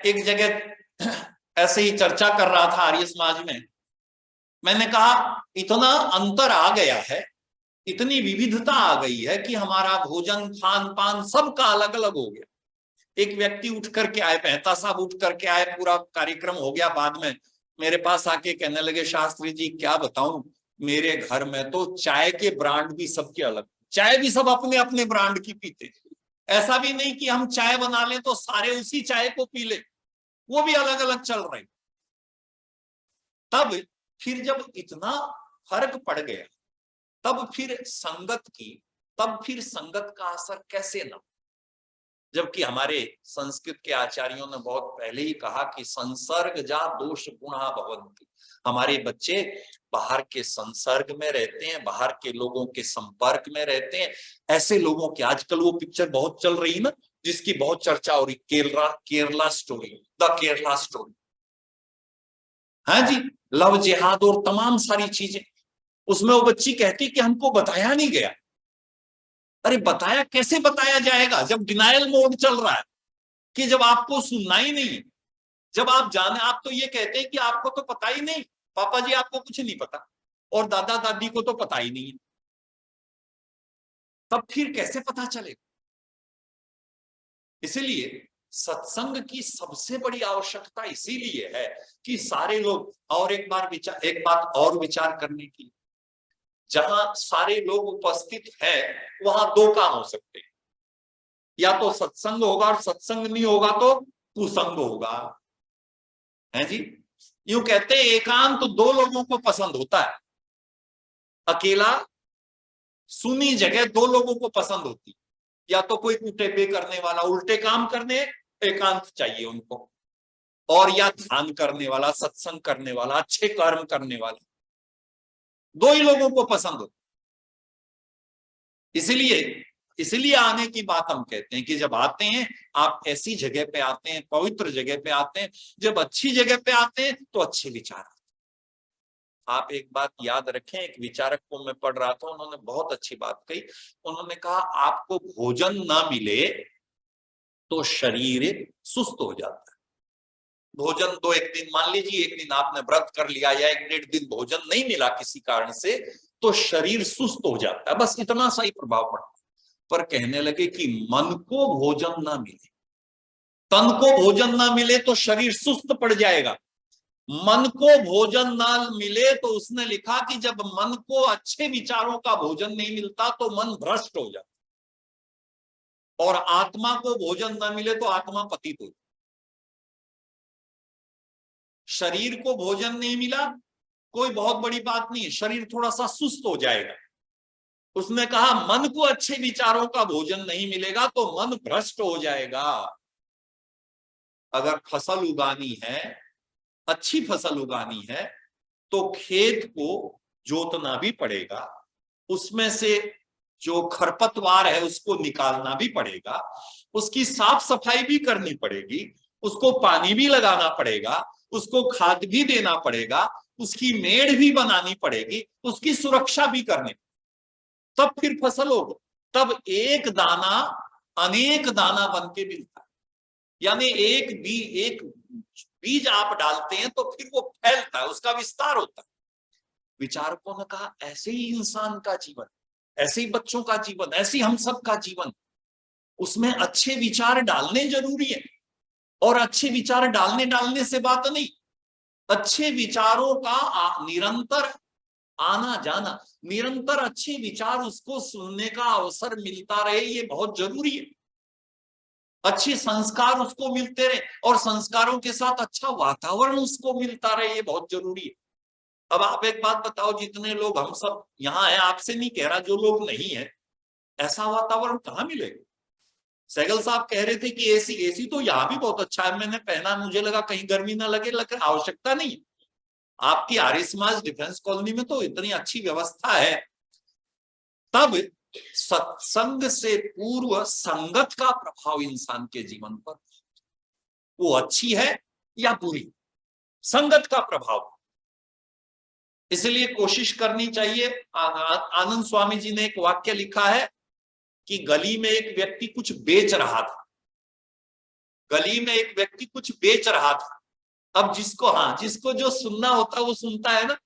एक जगह ऐसे ही चर्चा कर रहा था आर्य समाज में। मैंने कहा इतना अंतर आ गया है, इतनी विविधता आ गई है कि हमारा भोजन खान पान सबका अलग अलग हो गया। एक व्यक्ति उठ करके आए, मेहता साहब उठ करके आए, पूरा कार्यक्रम हो गया, बाद में मेरे पास आके कहने लगे, शास्त्री जी क्या बताऊं, मेरे घर में तो चाय के ब्रांड भी सबके अलग, चाय भी सब अपने अपने ब्रांड की पीते। ऐसा भी नहीं कि हम चाय बना लें तो सारे उसी चाय को पी ले, वो भी अलग अलग चल रहे। तब फिर जब इतना फर्क पड़ गया, तब फिर संगत का असर कैसे न, जबकि हमारे संस्कृत के आचार्यों ने बहुत पहले ही कहा कि संसर्ग जा दोष गुणा भवन्ति। हमारे बच्चे बाहर के संसर्ग में रहते हैं, बाहर के लोगों के संपर्क में रहते हैं। ऐसे लोगों के, आजकल वो पिक्चर बहुत चल रही ना, जिसकी बहुत चर्चा हो रही, Kerala story, the Kerala story. हाँ जी, लव जिहाद और तमाम सारी चीजें। उसमें वो बच्ची कहती कि हमको बताया नहीं गया। अरे बताया कैसे बताया जाएगा जब डिनायल मोड चल रहा है, कि जब आपको सुनना ही नहीं है, जब आप जाने, आप तो ये कहते हैं कि आपको तो पता ही नहीं, पापा जी आपको कुछ नहीं पता, और दादा दादी को तो पता ही नहीं है, तब फिर कैसे पता चलेगा। इसलिए सत्संग की सबसे बड़ी आवश्यकता इसीलिए है कि सारे लोग, और एक बात और विचार करने की, जहां सारे लोग उपस्थित हैं वहां दो काम हो सकते हैं, या तो सत्संग होगा, और सत्संग नहीं होगा तो कुसंग होगा, है जी। यूं कहते हैं एकांत तो दो लोगों को पसंद होता है, अकेला सुनी जगह दो लोगों को पसंद होती, या तो कोई कुटेबे करने वाला, उल्टे काम करने, एकांत चाहिए उनको, और या ध्यान करने वाला, सत्संग करने वाला, अच्छे कर्म करने वाला, दो ही लोगों को पसंद होता। इसलिए आने की बात हम कहते हैं कि जब आते हैं आप ऐसी जगह पे आते हैं, पवित्र जगह पे आते हैं, जब अच्छी जगह पे आते हैं तो अच्छे विचार। आप एक बात याद रखें, एक विचारक को मैं पढ़ रहा था, उन्होंने बहुत अच्छी बात कही। उन्होंने कहा आपको भोजन ना मिले तो शरीर सुस्त हो जाता है। भोजन दो, एक दिन मान लीजिए एक दिन आपने व्रत कर लिया, या एक डेढ़ दिन भोजन नहीं मिला किसी कारण से, तो शरीर सुस्त हो जाता है, बस इतना सा ही प्रभाव पड़ता है। पर कहने लगे कि मन को भोजन ना मिले, तन को भोजन ना मिले तो शरीर सुस्त पड़ जाएगा। मन को भोजन ना मिले तो उसने लिखा कि जब मन को अच्छे विचारों का भोजन नहीं मिलता तो मन भ्रष्ट हो जाता, और आत्मा को भोजन ना मिले तो आत्मा पतित हो जाती। शरीर को भोजन नहीं मिला कोई बहुत बड़ी बात नहीं है, शरीर थोड़ा सा सुस्त हो जाएगा। उसने कहा मन को अच्छे विचारों का भोजन नहीं मिलेगा तो मन भ्रष्ट हो जाएगा। अगर फसल उगानी है, अच्छी फसल उगानी है, तो खेत को जोतना भी पड़ेगा, उसमें से जो खरपतवार है उसको निकालना भी पड़ेगा, उसकी साफ सफाई भी करनी पड़ेगी, उसको पानी भी लगाना पड़ेगा, उसको खाद भी देना पड़ेगा, उसकी मेड़ भी बनानी पड़ेगी, उसकी सुरक्षा भी करनी, तब फिर फसल होगा। तब एक दाना अनेक दाना बन के मिलता है, यानी एक बीज आप डालते हैं तो फिर वो फैलता है, उसका विस्तार होता है। विचारकों ने कहा ऐसे ही इंसान का जीवन, ऐसे ही बच्चों का जीवन, ऐसे ही हम सब का जीवन, उसमें अच्छे विचार डालने जरूरी है। और अच्छे विचार डालने से बात नहीं, अच्छे विचारों का निरंतर आना जाना, निरंतर अच्छे विचार उसको सुनने का अवसर मिलता रहे, ये बहुत जरूरी है। अच्छे संस्कार उसको मिलते रहे, और संस्कारों के साथ अच्छा वातावरण उसको मिलता रहे, ये बहुत जरूरी है। अब आप एक बात बताओ, जितने लोग हम सब यहाँ हैं, आपसे नहीं कह रहा, जो लोग नहीं है, ऐसा वातावरण कहाँ मिलेगा। सहगल साहब कह रहे थे कि एसी तो यहाँ भी बहुत अच्छा है, मैंने पहना, मुझे लगा कहीं गर्मी ना लगे, लेकिन आवश्यकता नहीं। आपकी आर्य समाज डिफेंस कॉलोनी में तो इतनी अच्छी व्यवस्था है। तब सत्संग से पूर्व संगत का प्रभाव इंसान के जीवन पर, वो अच्छी है या बुरी, संगत का प्रभाव। इसलिए कोशिश करनी चाहिए। आनंद स्वामी जी ने एक वाक्य लिखा है कि गली में एक व्यक्ति कुछ बेच रहा था, गली में एक व्यक्ति कुछ बेच रहा था। अब जिसको जो सुनना होता है वो सुनता है ना,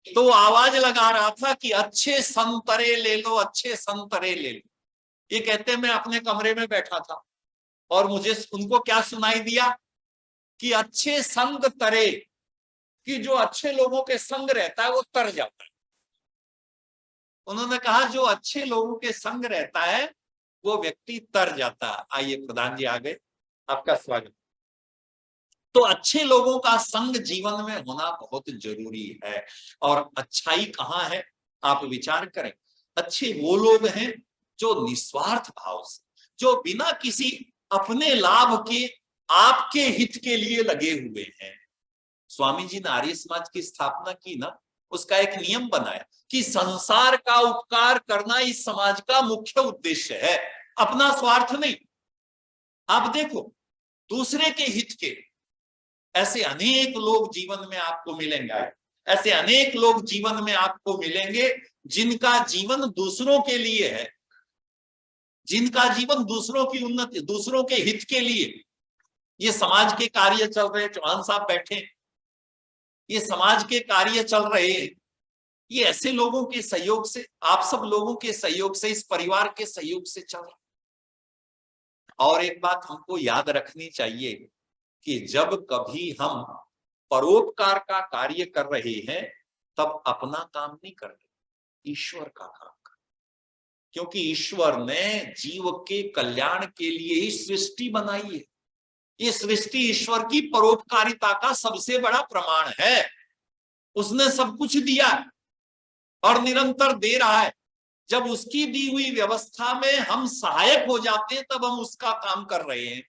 तो आवाज लगा रहा था कि अच्छे संतरे ले लो, अच्छे संतरे ले लो। ये कहते मैं अपने कमरे में बैठा था और मुझे उनको क्या सुनाई दिया कि अच्छे संग तरे, कि जो अच्छे लोगों के संग रहता है वो तर जाता है। उन्होंने कहा जो अच्छे लोगों के संग रहता है वो व्यक्ति तर जाता है। आइए प्रधान जी आ गए, आपका स्वागत। तो अच्छे लोगों का संग जीवन में होना बहुत जरूरी है। और अच्छाई कहाँ है, आप विचार करें। अच्छे वो लोग हैं जो निस्वार्थ भाव से, जो बिना किसी अपने लाभ के आपके हित के लिए लगे हुए हैं। स्वामी जी ने आर्य समाज की स्थापना की ना, उसका एक नियम बनाया कि संसार का उपकार करना इस समाज का मुख्य उद्देश्य है, अपना स्वार्थ नहीं। आप देखो दूसरे के हित के ऐसे अनेक लोग जीवन में आपको मिलेंगे, ऐसे अनेक लोग जीवन में आपको मिलेंगे जिनका जीवन दूसरों के लिए है, जिनका जीवन दूसरों की उन्नति, दूसरों के हित के लिए। ये समाज के कार्य चल रहे, चौहान साहब बैठे, ये समाज के कार्य चल रहे हैं, ये ऐसे लोगों के सहयोग से, आप सब लोगों के सहयोग से, इस परिवार के सहयोग से चल रहा। और एक बात हमको याद रखनी चाहिए कि जब कभी हम परोपकार का कार्य कर रहे हैं तब अपना काम नहीं कर रहे, ईश्वर का काम कर, क्योंकि ईश्वर ने जीव के कल्याण के लिए ही सृष्टि बनाई है। ये सृष्टि ईश्वर की परोपकारिता का सबसे बड़ा प्रमाण है। उसने सब कुछ दिया और निरंतर दे रहा है। जब उसकी दी हुई व्यवस्था में हम सहायक हो जाते हैं तब हम उसका काम कर रहे हैं।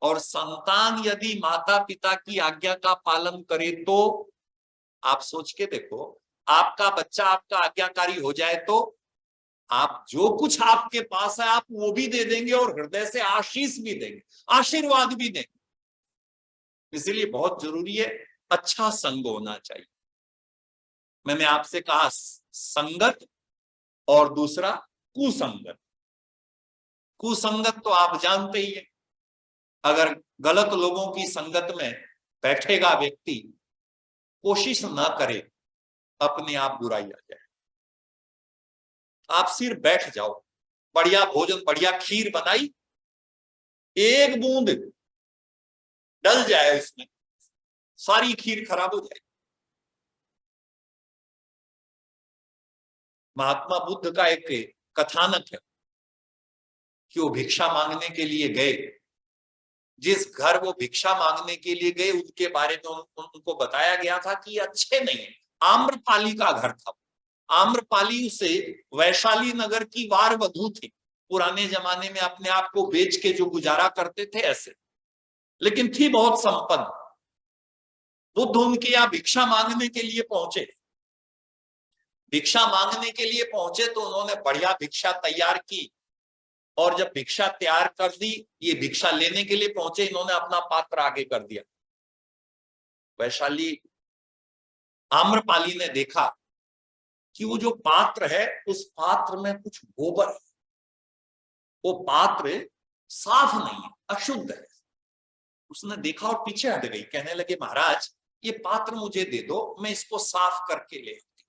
और संतान यदि माता पिता की आज्ञा का पालन करे तो आप सोच के देखो, आपका बच्चा आपका आज्ञाकारी हो जाए तो आप जो कुछ आपके पास है आप वो भी दे देंगे और हृदय से आशीष भी देंगे, आशीर्वाद भी देंगे। इसलिए बहुत जरूरी है अच्छा संग होना चाहिए। मैंने आपसे कहा संगत और दूसरा कुसंगत। कुसंगत तो आप जानते ही है, अगर गलत लोगों की संगत में बैठेगा व्यक्ति, कोशिश ना करे अपने आप बुराई आ जाए। आप सिर्फ बैठ जाओ, बढ़िया भोजन, बढ़िया खीर बनाई, एक बूंद डल जाए उसमें, सारी खीर खराब हो जाए। महात्मा बुद्ध का एक कथानक है कि वो भिक्षा मांगने के लिए गए। जिस घर वो भिक्षा मांगने के लिए गए उनके बारे में उनको बताया गया था कि अच्छे नहीं है। आम्रपाली का घर था। आम्रपाली उसे वैशाली नगर की वार वधू थी, पुराने जमाने में अपने आप को बेच के जो गुजारा करते थे ऐसे, लेकिन थी बहुत संपन्न। बुद्ध उनके यहाँ भिक्षा मांगने के लिए पहुंचे। भिक्षा मांगने के लिए पहुंचे तो उन्होंने बढ़िया भिक्षा तैयार की और जब भिक्षा तैयार कर दी, ये भिक्षा लेने के लिए पहुंचे, इन्होंने अपना पात्र आगे कर दिया। वैशाली आम्रपाली ने देखा कि वो जो पात्र है उस पात्र में कुछ गोबर है, वो पात्र साफ नहीं है, अशुद्ध है। उसने देखा और पीछे हट गई, कहने लगे महाराज ये पात्र मुझे दे दो, मैं इसको साफ करके ले आती,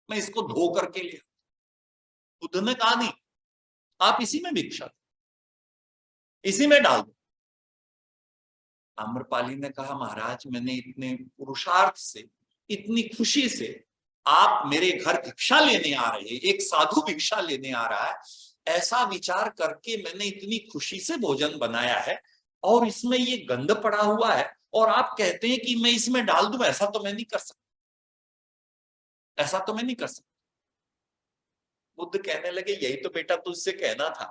मैं इसको धो करके ले आती। बुद्ध ने कहा नहीं, आप इसी में भिक्षा, इसी में डाल दो। आम्रपाली ने कहा महाराज मैंने इतने पुरुषार्थ से, इतनी खुशी से, आप मेरे घर भिक्षा लेने आ रहे हैं, एक साधु भिक्षा लेने आ रहा है, ऐसा विचार करके मैंने इतनी खुशी से भोजन बनाया है और इसमें ये गंद पड़ा हुआ है और आप कहते हैं कि मैं इसमें डाल दूं, ऐसा तो मैं नहीं कर सकता, ऐसा तो मैं नहीं कर सकता। बुद्ध कहने लगे यही तो बेटा तुझसे कहना था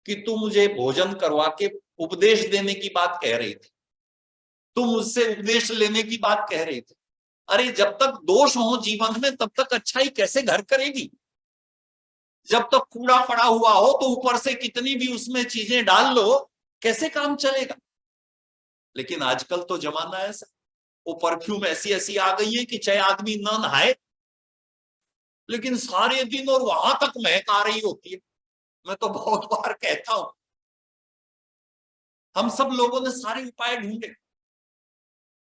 कि तू मुझे भोजन करवा के उपदेश देने की बात कह रही थी, तुम मुझसे उपदेश लेने की बात कह रहे थे। अरे जब तक दोष हो जीवन में तब तक अच्छाई कैसे घर करेगी। जब तक कूड़ा पड़ा हुआ हो तो ऊपर से कितनी भी उसमें चीजें डाल लो, कैसे काम चलेगा। लेकिन आजकल तो जमाना ऐसा, वो परफ्यूम ऐसी ऐसी आ गई है कि चाहे आदमी ना नहाए लेकिन सारे दिन और वहां तक महक आ रही होती है। मैं तो बहुत बार कहता हूं हम सब लोगों ने सारे उपाय ढूंढे,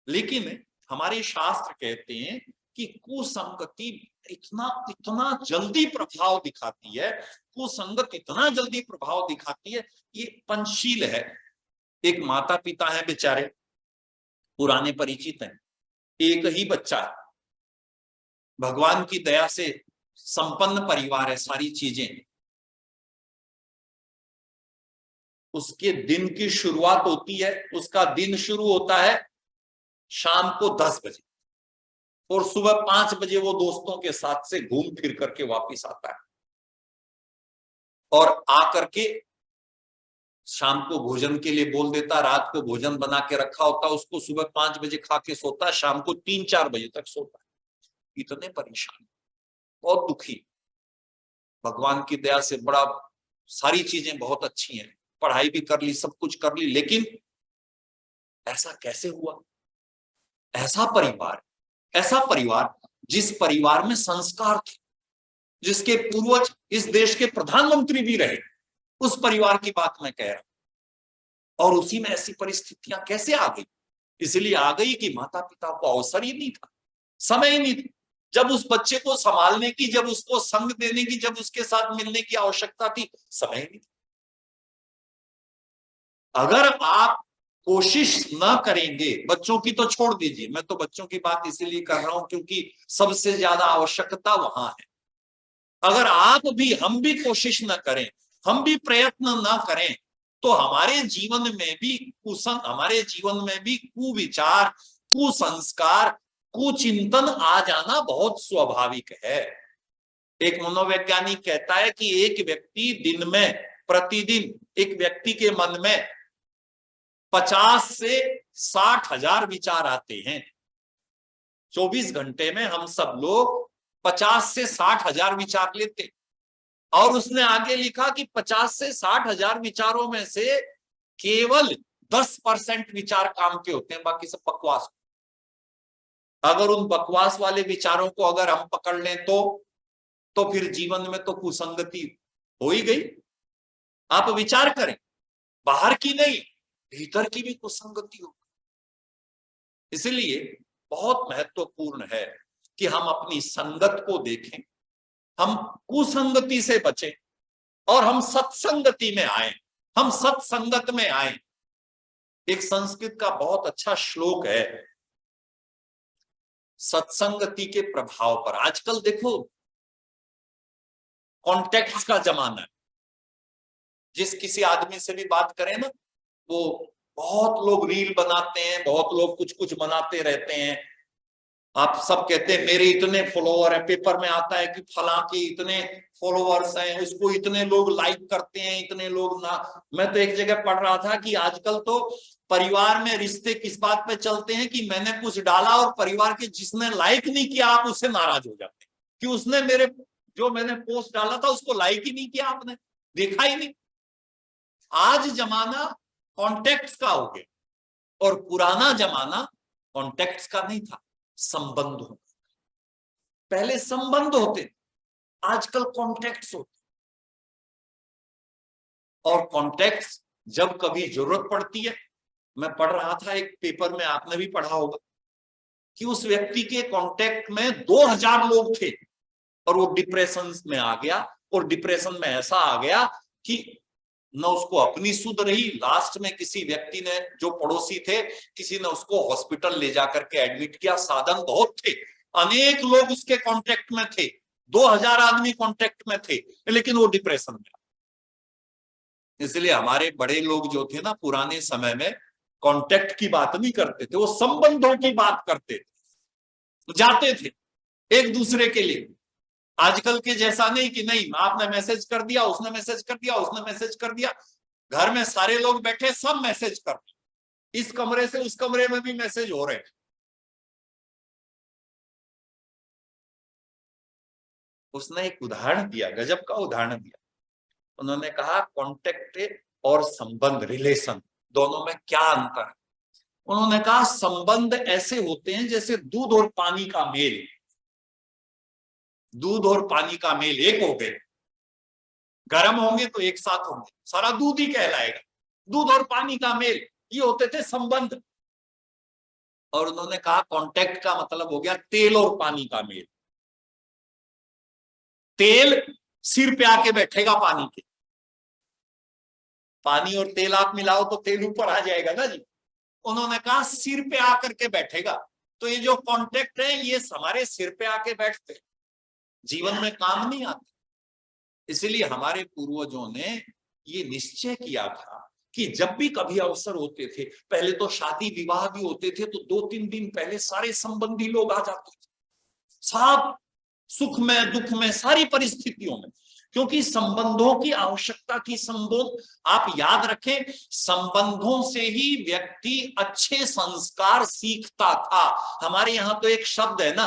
लेकिन हमारे शास्त्र कहते हैं कि कुसंगति इतना इतना जल्दी प्रभाव दिखाती है, कुसंगत इतना जल्दी प्रभाव दिखाती है। ये पंचशील है। एक माता पिता है बेचारे, पुराने परिचित हैं, एक ही बच्चा है, भगवान की दया से संपन्न परिवार है, सारी चीजें। उसके दिन की शुरुआत होती है, उसका दिन शुरू होता है शाम को 10 बजे और सुबह 5 बजे वो दोस्तों के साथ से घूम फिर करके वापस आता है और आकर के शाम को भोजन के लिए बोल देता, रात को भोजन बना के रखा होता, उसको सुबह 5 बजे खा के सोता, शाम को 3-4 बजे तक सोता है। इतने परेशान, बहुत दुखी। भगवान की दया से बड़ा सारी चीजें बहुत अच्छी हैं, पढ़ाई भी कर ली, सब कुछ कर ली, लेकिन ऐसा कैसे हुआ? ऐसा परिवार जिस परिवार में संस्कार थे, जिसके पूर्वज इस देश के प्रधानमंत्री भी रहे, उस परिवार की बात मैं कह रहा हूं। और उसी में ऐसी परिस्थितियां कैसे आ गई? इसलिए आ गई कि माता पिता को अवसर ही नहीं था, समय ही नहीं था, जब उस बच्चे को संभालने की, जब उसको संग देने की, जब उसके साथ मिलने की आवश्यकता थी, समय ही नहीं था। अगर आप कोशिश न करेंगे, बच्चों की तो छोड़ दीजिए, मैं तो बच्चों की बात इसीलिए कर रहा हूं क्योंकि सबसे ज्यादा आवश्यकता वहां है। अगर आप भी, हम भी कोशिश न करें, हम भी प्रयत्न न करें, तो हमारे जीवन में भी कुविचार, कुसंस्कार, कुचिंतन आ जाना बहुत स्वाभाविक है। एक मनोवैज्ञानिक कहता है कि एक व्यक्ति दिन में, प्रतिदिन एक व्यक्ति के मन में 50 से 60 हजार विचार आते हैं। 24 घंटे में हम सब लोग 50 से 60 हजार विचार लेते। और उसने आगे लिखा कि 50 से 60 हजार विचारों में से केवल 10% विचार काम के होते हैं, बाकी सब बकवास। अगर उन बकवास वाले विचारों को अगर हम पकड़ लें तो फिर जीवन में तो कुसंगति हो ही गई। आप विचार करें, बाहर की नहीं, भीतर की भी कुसंगति हो। इसलिए बहुत महत्वपूर्ण है कि हम अपनी संगत को देखें, हम कुसंगति से बचें और हम सत्संगति में आए, हम सत्संगत में आए। एक संस्कृत का बहुत अच्छा श्लोक है सत्संगति के प्रभाव पर। आजकल देखो कॉन्टेक्ट्स का जमाना है, जिस किसी आदमी से भी बात करें ना, वो बहुत लोग रील बनाते हैं, बहुत लोग कुछ कुछ बनाते रहते हैं। आप सब कहते हैं मेरे इतने फॉलोअर है, पेपर में आता है कि फला के इतने फॉलोअर्स हैं, उसको इतने लोग लाइक करते हैं, इतने लोग ना। मैं तो एक जगह पढ़ रहा था कि आजकल तो परिवार में रिश्ते किस बात पे चलते हैं कि मैंने कुछ डाला और परिवार के जिसने लाइक नहीं किया आप उससे नाराज हो जाते हैं कि उसने मैंने पोस्ट डाला था उसको लाइक ही नहीं किया, आपने देखा ही नहीं। आज जमाना कॉन्टेक्ट्स का हो गया और पुराना जमाना कॉन्टेक्ट्स का नहीं था, संबंध होता। पहले संबंध होते, आजकल कॉन्टेक्ट्स होते। और कॉन्टेक्ट्स जब कभी जरूरत पड़ती है, मैं पढ़ रहा था एक पेपर में, आपने भी पढ़ा होगा कि उस व्यक्ति के कॉन्टेक्ट में 2000 लोग थे और वो डिप्रेशन में आ गया, और डिप्रेशन में ऐसा आ गया कि न उसको अपनी सुध रही। लास्ट में किसी व्यक्ति ने, जो पड़ोसी थे, किसी ने उसको हॉस्पिटल ले जाकर के एडमिट किया। साधन बहुत थे, अनेक लोग उसके कांटेक्ट में थे, 2000 आदमी कांटेक्ट में थे, लेकिन वो डिप्रेशन में। इसलिए हमारे बड़े लोग जो थे ना पुराने समय में, कांटेक्ट की बात नहीं करते थे, वो संबंधों की बात करते थे, जाते थे एक दूसरे के लिए। आजकल के जैसा नहीं कि नहीं आपने मैसेज कर दिया, उसने मैसेज कर दिया, उसने मैसेज कर दिया। घर में सारे लोग बैठे, सब मैसेज कर दिए, इस कमरे से उस कमरे में भी मैसेज हो रहे हैं। उसने एक उदाहरण दिया, गजब का उदाहरण दिया। उन्होंने कहा कॉन्टेक्ट और संबंध, रिलेशन, दोनों में क्या अंतर है। उन्होंने कहा संबंध ऐसे होते हैं जैसे दूध और पानी का मेल। दूध और पानी का मेल एक हो गए, गर्म होंगे तो एक साथ होंगे, सारा दूध ही कहलाएगा। दूध और पानी का मेल, ये होते थे संबंध। और उन्होंने कहा कांटेक्ट का मतलब हो गया तेल और पानी का मेल। तेल सिर पे आके बैठेगा पानी के, पानी और तेल आप मिलाओ तो तेल ऊपर आ जाएगा ना जी। उन्होंने कहा सिर पे आकर के बैठेगा। तो ये जो कांटेक्ट है ये हमारे सिर पे आके बैठते, जीवन में काम नहीं आते। इसलिए हमारे पूर्वजों ने ये निश्चय किया था कि जब भी कभी अवसर होते थे, पहले तो शादी विवाह भी होते थे तो 2-3 दिन पहले सारे संबंधी लोग आ जाते थे, सब सुख में दुख में सारी परिस्थितियों में, क्योंकि संबंधों की आवश्यकता थी। संबंध आप याद रखें, संबंधों से ही व्यक्ति अच्छे संस्कार सीखता था। हमारे यहाँ तो एक शब्द है ना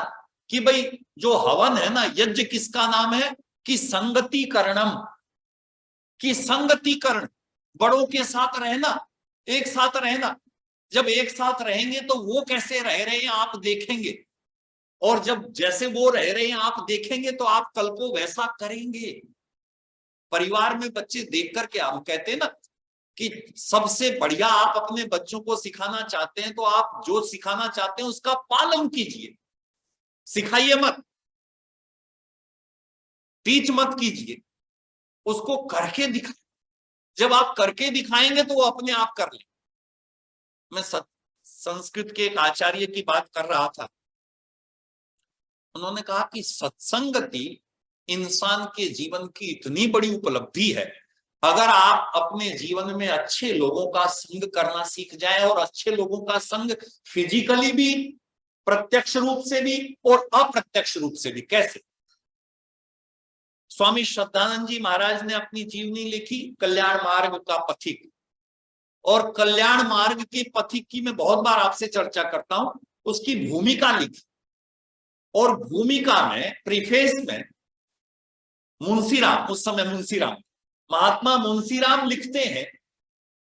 कि भाई जो हवन है ना, यज्ञ किसका नाम है कि संगतिकरणम, कि संगतिकरण, बड़ों के साथ रहना, एक साथ रहना। जब एक साथ रहेंगे तो वो कैसे रह रहे हैं आप देखेंगे, और जब जैसे वो रह रहे हैं आप देखेंगे तो आप कल को वैसा करेंगे। परिवार में बच्चे देख करके, हम कहते हैं ना कि सबसे बढ़िया आप अपने बच्चों को सिखाना चाहते हैं तो आप जो सिखाना चाहते हैं उसका पालन कीजिए, सिखाइए मत, टीच मत कीजिए, उसको करके दिखाएं। जब आप करके दिखाएंगे तो वो अपने आप कर ले। मैं संस्कृत के एक आचार्य की बात कर रहा था, उन्होंने कहा कि सत्संगति इंसान के जीवन की इतनी बड़ी उपलब्धि है, अगर आप अपने जीवन में अच्छे लोगों का संग करना सीख जाएं, और अच्छे लोगों का संग फिजिकली भी, प्रत्यक्ष रूप से भी और अप्रत्यक्ष रूप से भी। कैसे? स्वामी श्रद्धानंद जी महाराज ने अपनी जीवनी लिखी कल्याण मार्ग का पथिक, और कल्याण मार्ग के पथिक की मैं बहुत बार आपसे चर्चा करता हूं, उसकी भूमिका लिखी। और भूमिका में प्रीफेस में मुंशीराम, उस समय मुंशीराम, महात्मा मुंशीराम लिखते हैं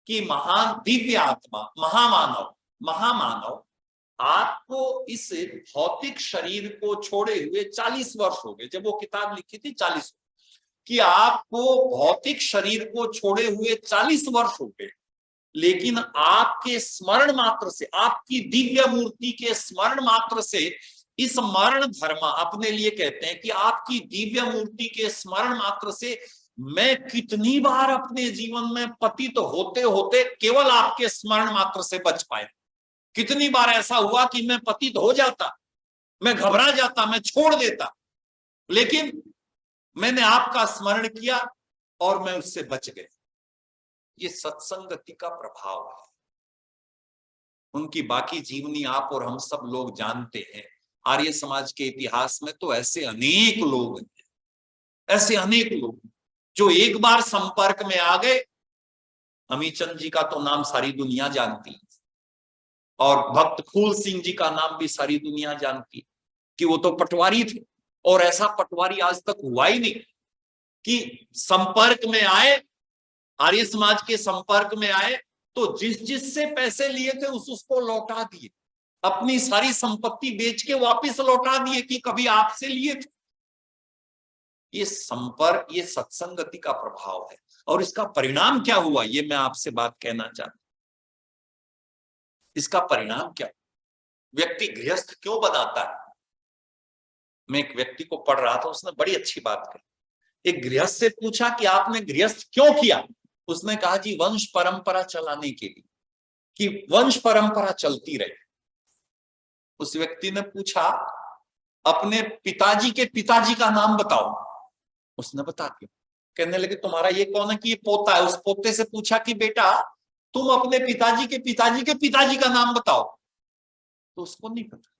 कि महान दिव्य आत्मा, महामानव, महामानव, आपको इस भौतिक शरीर को छोड़े हुए 40 वर्ष हो गए। जब वो किताब लिखी थी 40, कि आपको भौतिक शरीर को छोड़े हुए 40 वर्ष हो गए, लेकिन आपके स्मरण मात्र से, आपकी दिव्य मूर्ति के स्मरण मात्र से, इस मरण धर्म अपने लिए कहते हैं कि आपकी दिव्य मूर्ति के स्मरण मात्र से मैं कितनी बार अपने जीवन में पतित होते होते केवल आपके स्मरण मात्र से बच पाया। कितनी बार ऐसा हुआ कि मैं पतित हो जाता, मैं घबरा जाता, मैं छोड़ देता, लेकिन मैंने आपका स्मरण किया और मैं उससे बच गया। ये सत्संगति का प्रभाव है। उनकी बाकी जीवनी आप और हम सब लोग जानते हैं। आर्य समाज के इतिहास में तो ऐसे अनेक लोग हैं, ऐसे अनेक लोग जो एक बार संपर्क में आ गए। अमीचंद जी का तो नाम सारी दुनिया जानती है, और भक्त फूल सिंह जी का नाम भी सारी दुनिया जानती है कि वो तो पटवारी थे, और ऐसा पटवारी आज तक हुआ ही नहीं कि संपर्क में आए, आर्य समाज के संपर्क में आए तो जिस से पैसे लिए थे उसको लौटा दिए, अपनी सारी संपत्ति बेच के वापस लौटा दिए कि कभी आपसे लिए थे। ये संपर्क, ये सत्संगति का प्रभाव है। और इसका परिणाम क्या हुआ, ये मैं आपसे बात कहना चाहता हूं। इसका परिणाम क्या, व्यक्ति गृहस्थ क्यों बनाता है? मैं एक व्यक्ति को पढ़ रहा था, उसने बड़ी अच्छी बात कही। एक गृहस्थ से पूछा कि आपने गृहस्थ क्यों किया? उसने कहा जी वंश परंपरा चलाने के लिए, कि वंश परंपरा चलती रहे। उस व्यक्ति ने पूछा अपने पिताजी के पिताजी का नाम बताओ। उसने बता दिया। कहने लगे तुम्हारा ये कौन है? कि ये पोता है। उस पोते से पूछा कि बेटा तुम अपने पिताजी के पिताजी के पिताजी का नाम बताओ। तो उसको नहीं पता।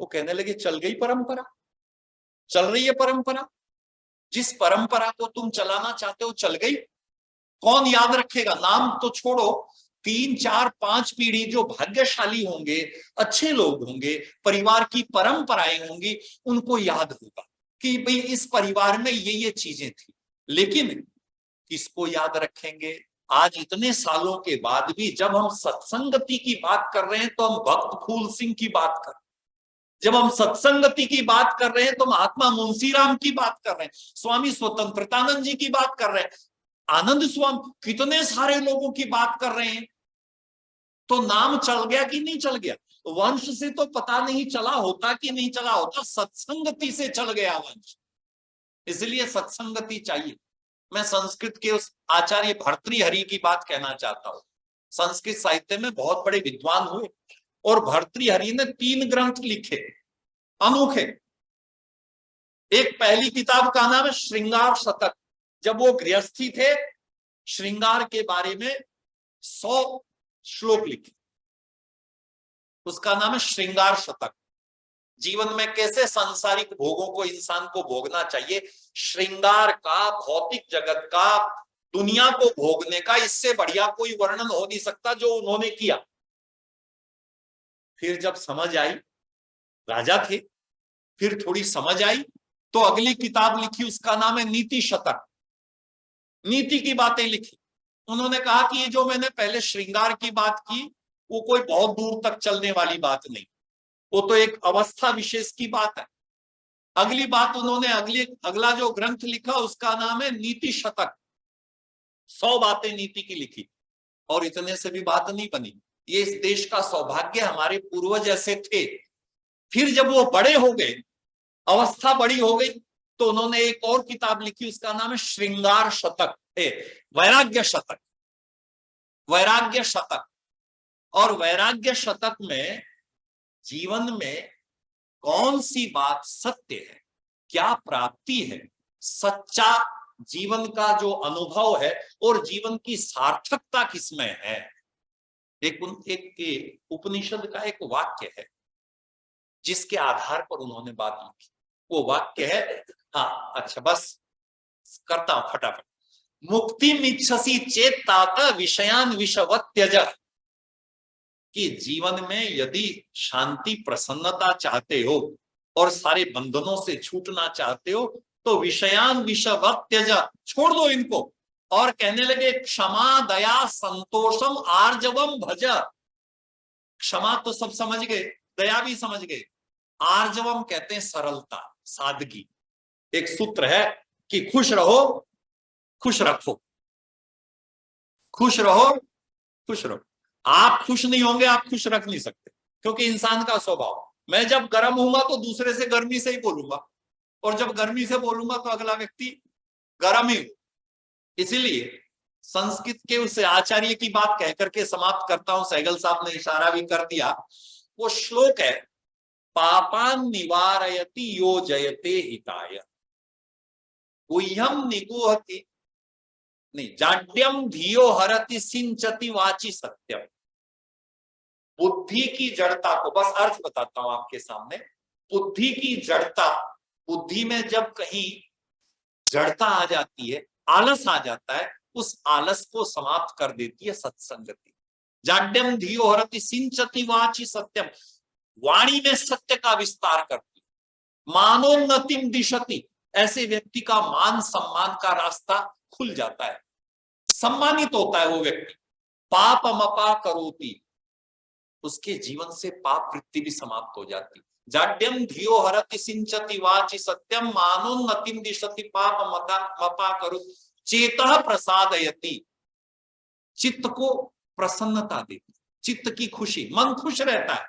वो कहने लगे चल गई परंपरा, चल रही है परंपरा, जिस परंपरा को तुम चलाना चाहते हो चल गई। कौन याद रखेगा? नाम तो छोड़ो, 3, 4, 5 पीढ़ी जो भाग्यशाली होंगे, अच्छे लोग होंगे, परिवार की परंपराएं होंगी, उनको याद होगा कि भाई इस परिवार में ये चीजें थी। लेकिन किसको याद रखेंगे? आज इतने सालों के बाद भी जब हम सत्संगति की बात कर रहे हैं तो हम भक्त फूल सिंह की बात कर रहे हैं, जब हम सत्संगति की बात कर रहे हैं तो महात्मा मुंशीराम की बात कर रहे हैं, स्वामी स्वतंत्रतानंद जी की बात कर रहे हैं। आनंद स्वामी कितने सारे लोगों की बात कर रहे हैं, तो नाम चल गया कि नहीं चल गया? वंश से तो पता नहीं चला होता कि नहीं चला होता, सत्संगति से चल गया वंश। इसलिए सत्संगति चाहिए। मैं संस्कृत के उस आचार्य भर्तृहरि की बात कहना चाहता हूं। संस्कृत साहित्य में बहुत बड़े विद्वान हुए और भर्तृहरि ने 3 ग्रंथ लिखे अनोखे। एक पहली किताब का नाम है श्रृंगार शतक। जब वो गृहस्थी थे, श्रृंगार के बारे में 100 श्लोक लिखे, उसका नाम है श्रृंगार शतक। जीवन में कैसे सांसारिक भोगों को इंसान को भोगना चाहिए, श्रृंगार का, भौतिक जगत का, दुनिया को भोगने का, इससे बढ़िया कोई वर्णन हो नहीं सकता जो उन्होंने किया। फिर जब समझ आई, राजा थे, फिर थोड़ी समझ आई तो अगली किताब लिखी, उसका नाम है नीति शतक। नीति की बातें लिखी। उन्होंने कहा कि ये जो मैंने पहले श्रृंगार की बात की वो कोई बहुत दूर तक चलने वाली बात नहीं, वो तो एक अवस्था विशेष की बात है। अगली बात उन्होंने अगला जो ग्रंथ लिखा उसका नाम है नीति शतक। 100 बातें नीति की लिखी और इतने से भी बात नहीं बनी। ये इस देश का सौभाग्य, हमारे पूर्वज ऐसे थे। फिर जब वो बड़े हो गए, अवस्था बड़ी हो गई, तो उन्होंने एक और किताब लिखी, उसका नाम है श्रृंगार शतक, वैराग्य शतक। वैराग्य शतक। और वैराग्य शतक में जीवन में कौन सी बात सत्य है, क्या प्राप्ति है, सच्चा जीवन का जो अनुभव है और जीवन की सार्थकता किसमें है। एक उपनिषद का एक वाक्य है जिसके आधार पर उन्होंने बात लिखी। वो वाक्य है, हाँ अच्छा बस करता हूं फटाफट। मुक्ति मिच्छसी चेत तात विषयान विषवत् त्यज। कि जीवन में यदि शांति प्रसन्नता चाहते हो और सारे बंधनों से छूटना चाहते हो तो विषयान विषवत् त्यज, छोड़ दो इनको। और कहने लगे क्षमा दया संतोषम आर्जवम भज। क्षमा तो सब समझ गए, दया भी समझ गए, आर्जवम कहते हैं सरलता, सादगी। एक सूत्र है कि खुश रहो खुश रखो, खुश रहो खुश रहो। आप खुश नहीं होंगे, आप खुश रख नहीं सकते, क्योंकि इंसान का स्वभाव, मैं जब गर्म होऊंगा तो दूसरे से गर्मी से ही बोलूंगा, और जब गर्मी से बोलूंगा तो अगला व्यक्ति गर्म ही। इसीलिए संस्कृत के उस आचार्य की बात कह करके समाप्त करता हूं, सहगल साहब ने इशारा भी कर दिया। वो श्लोक है, पापान निवारयति यो जयते हिताय गुह्यम निगुहति नहीं जाड्यम धियो हरति सिंचति वाची सत्यम। बुद्धि की जड़ता को, बस अर्थ बताता हूं आपके सामने। बुद्धि की जड़ता, बुद्धि में जब कहीं जड़ता आ जाती है, आलस आ जाता है, उस आलस को समाप्त कर देती है सत्संगति। जाड्यम धियो हरति सिंचति वाची सत्यम, वाणी में सत्य का विस्तार करती। मानोन्नतिम दिशति, ऐसे व्यक्ति का मान सम्मान का रास्ता खुल जाता है, सम्मानित होता है वो व्यक्ति। पापमपा करोति, उसके जीवन से पाप वृत्ति भी समाप्त हो जाती। जाड्यम धियो हरति सिंचति वाची सत्यम मानोन्नतिम दिशति पापमपा करोति चेतः प्रसादयति, चित्त को प्रसन्नता देती, चित्त की खुशी, मन खुश रहता है।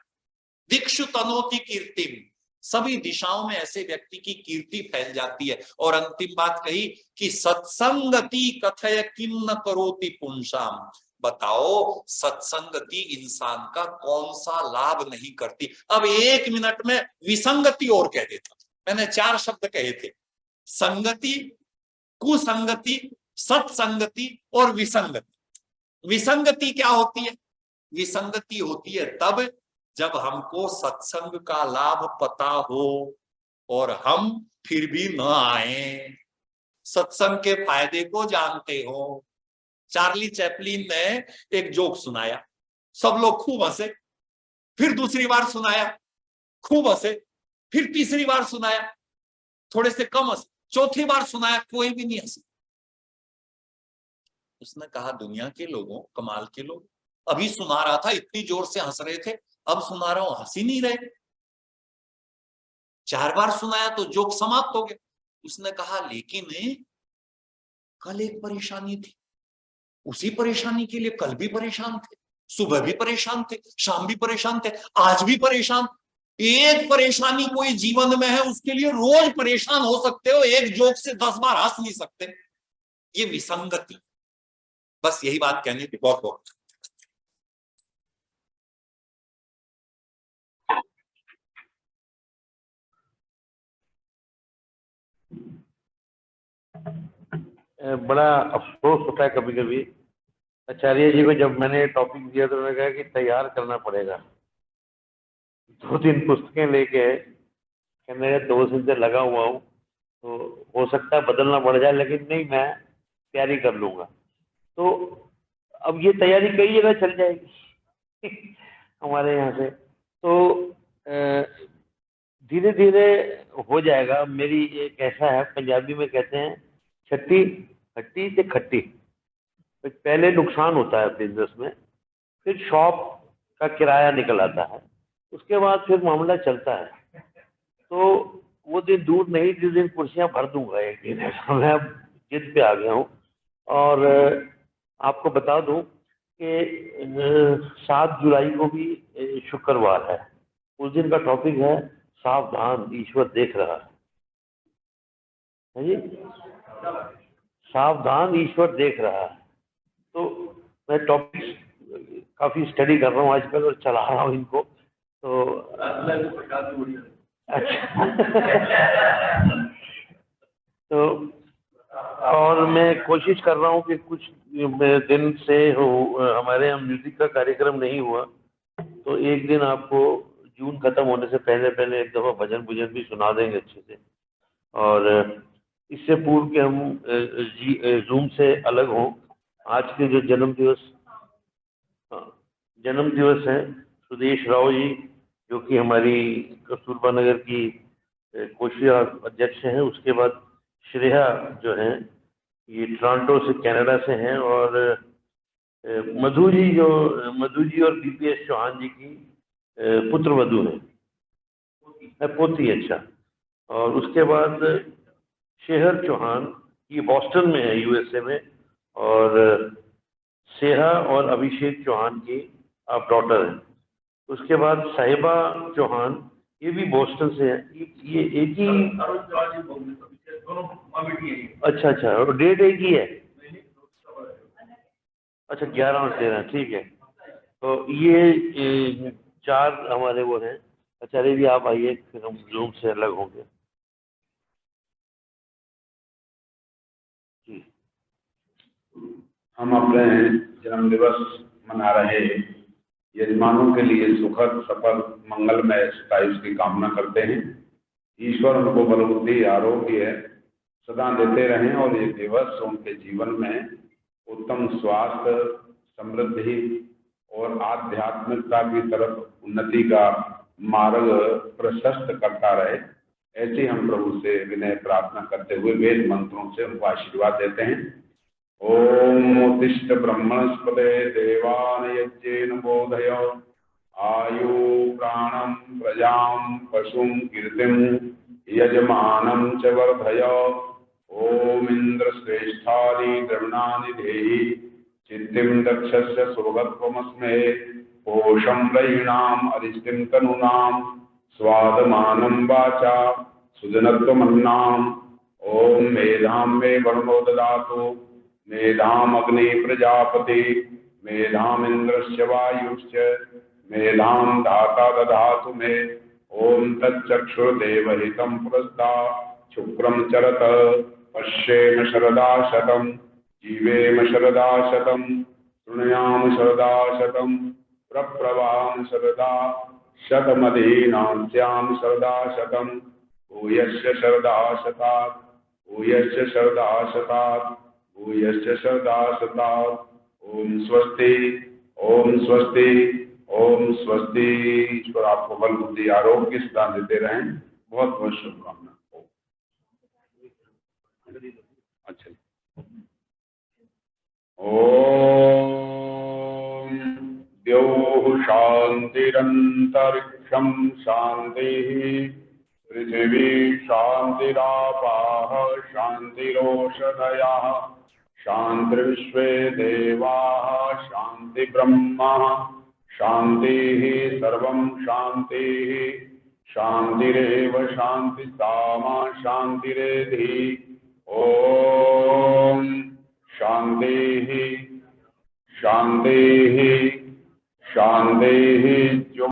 दिक्षु तनोति कीर्तिम, सभी दिशाओं में ऐसे व्यक्ति की कीर्ति फैल जाती है। और अंतिम बात कही कि सत्संगति कथय किम न करोति पुंसाम, बताओ सत्संगति इंसान का कौन सा लाभ नहीं करती। अब 1 मिनट में विसंगति और कह देता, मैंने 4 शब्द कहे थे, संगति, कुसंगति, सत्संगति और विसंगति। विसंगति क्या होती है? विसंगति होती है तब जब हमको सत्संग का लाभ पता हो और हम फिर भी न आए, सत्संग के फायदे को जानते हो। चार्ली चैपलिन ने एक जोक सुनाया, सब लोग खूब हंसे, फिर दूसरी बार सुनाया, खूब हंसे, फिर तीसरी बार सुनाया, थोड़े से कम हंसे, चौथी बार सुनाया, कोई भी नहीं हंसे। उसने कहा दुनिया के लोगों, कमाल के लोग, अभी सुना रहा था इतनी जोर से हंस रहे थे, अब सुना रहा हूं हंस ही नहीं रहे। 4 बार सुनाया तो जोक समाप्त हो गया। उसने कहा लेकिन कल एक परेशानी थी, उसी परेशानी के लिए कल भी परेशान थे, सुबह भी परेशान थे, शाम भी परेशान थे, आज भी परेशान। एक परेशानी कोई जीवन में है उसके लिए रोज परेशान हो सकते हो, एक जोक से 10 बार हंस नहीं सकते। ये विसंगति, बस यही बात कहनी थी। बहुत बहुत बड़ा अफसोस होता है कभी कभी। आचार्य जी को जब मैंने टॉपिक दिया तो उन्होंने कहा कि तैयार करना पड़ेगा। 2-3 पुस्तकें लेके कहने 2 दिन से लगा हुआ हूँ, तो हो सकता है बदलना पड़ जाए, लेकिन नहीं, मैं तैयारी कर लूंगा। तो अब ये तैयारी कई जगह चल जाएगी हमारे यहाँ से, तो धीरे धीरे हो जाएगा। मेरी एक ऐसा है, पंजाबी में कहते हैं छट्टी खट्टी से खट्टी। तो पहले नुकसान होता है बिजनेस में, फिर शॉप का किराया निकल आता है, उसके बाद फिर मामला चलता है। तो वो दिन दूर नहीं जिस दिन कुर्सियां भर दूंगा एक दिन, ऐसा मैं अब जिद पे आ गया हूँ। और आपको बता दूं कि 7 जुलाई को भी शुक्रवार है। उस दिन का टॉपिक है सावधान ईश्वर देख रहा है जी। सावधान ईश्वर देख रहा है। तो मैं टॉपिक काफी स्टडी कर रहा हूँ आजकल और चला रहा हूँ इनको। तो अच्छा तो और मैं कोशिश कर रहा हूँ कि कुछ दिन से हमारे यहाँ म्यूजिक का कार्यक्रम नहीं हुआ, तो एक दिन आपको जून खत्म होने से पहले पहले एक दफा भजन भुजन भी सुना देंगे अच्छे से। और इससे पूर्व के हम जूम से अलग हों, आज के जो जन्म दिवस है सुदेश राव जी, जो कि हमारी कस्तूरबा नगर की कोषीय अध्यक्ष हैं। उसके बाद श्रेया जो हैं, ये टोरंटो से कनाडा से हैं। और मधु जी और बीपीएस चौहान जी की पुत्र वधू है, पोती। अच्छा। और उसके बाद शेहर चौहान, ये बॉस्टन में है यूएसए में। और सेहा और अभिषेक चौहान की आप डॉटर हैं। उसके बाद साहिबा चौहान, ये भी बोस्टन से है। ये एक ही। अच्छा अच्छा, और डेट एक ही है। अच्छा, 11 और 13, ठीक है। तो ये 4 हमारे वो हैं। आचार्य जी आप आइए, फिर हम जूम से अलग होंगे जी। हम अपने जन्म दिवस मना रहे यजमानों के लिए सुखद सफल मंगलमय आयुष की कामना करते हैं। ईश्वर उनको बल बुद्धि आरोग्य सदा देते रहें और ये दिवस उनके जीवन में उत्तम स्वास्थ्य, समृद्धि और आध्यात्मिकता की तरफ उन्नति का मार्ग प्रशस्त करता रहे। ऐसी हम प्रभु से विनय प्रार्थना करते हुए वेद मंत्रों से उनको आशीर्वाद देते हैं। ओम उत्तिष्ठ ब्रह्मणस्पते देवान यज्ञेन बोधय आयु प्राणं प्रजां पशुं कीर्तिं यजमानं च वर्धय। ओम इंद्र श्रेष्ठानि द्रविणानि देहि चित्तिं दक्षस्य सुभगत्वमस्मे पोषं रयीणाम् अरिष्टिं तनूनां स्वादमानं वाचा सुजनत्वमन्नाम्। ओम मेधां मे वर्णो ददातु मेधाम अग्नि प्रजापति मेधाम इंद्रस्य वायुश्च मेधाम धाता दधातु मे। ओम तच्चक्षुर्देवहितं पुरस्ता शुक्रम चरत पश्येम शरदा शतम् जीवेम शरदा शतम् शृणुयाम शरदा शतम् प्रप्रवाम शरदा शतमधीनां स्याम शरदा शतम् भूयश्च शरदा शतात् भूयश्च शरदा शतात् भूयश्च शरदा शतात्। ओम स्वस्ति ओम स्वस्ति ओम स्वस्ति। ईश्वर आपको बल बुद्धि आरोग्य सदा देते रहें। बहुत बहुत शुभकामना। अच्छा। ओम द्यौः शान्तिरन्तरिक्षं शान्तिः पृथिवी शान्तिरापाः शान्तिरोषधयः शान्तिर्विश्वे देवाः शान्तिब्रह्म शान्तिः सर्वं शान्तिः शान्तिरेव शान्तिसामा शान्तिरेधि ॐ शान्तिः शान्तिः शान्तिः। जो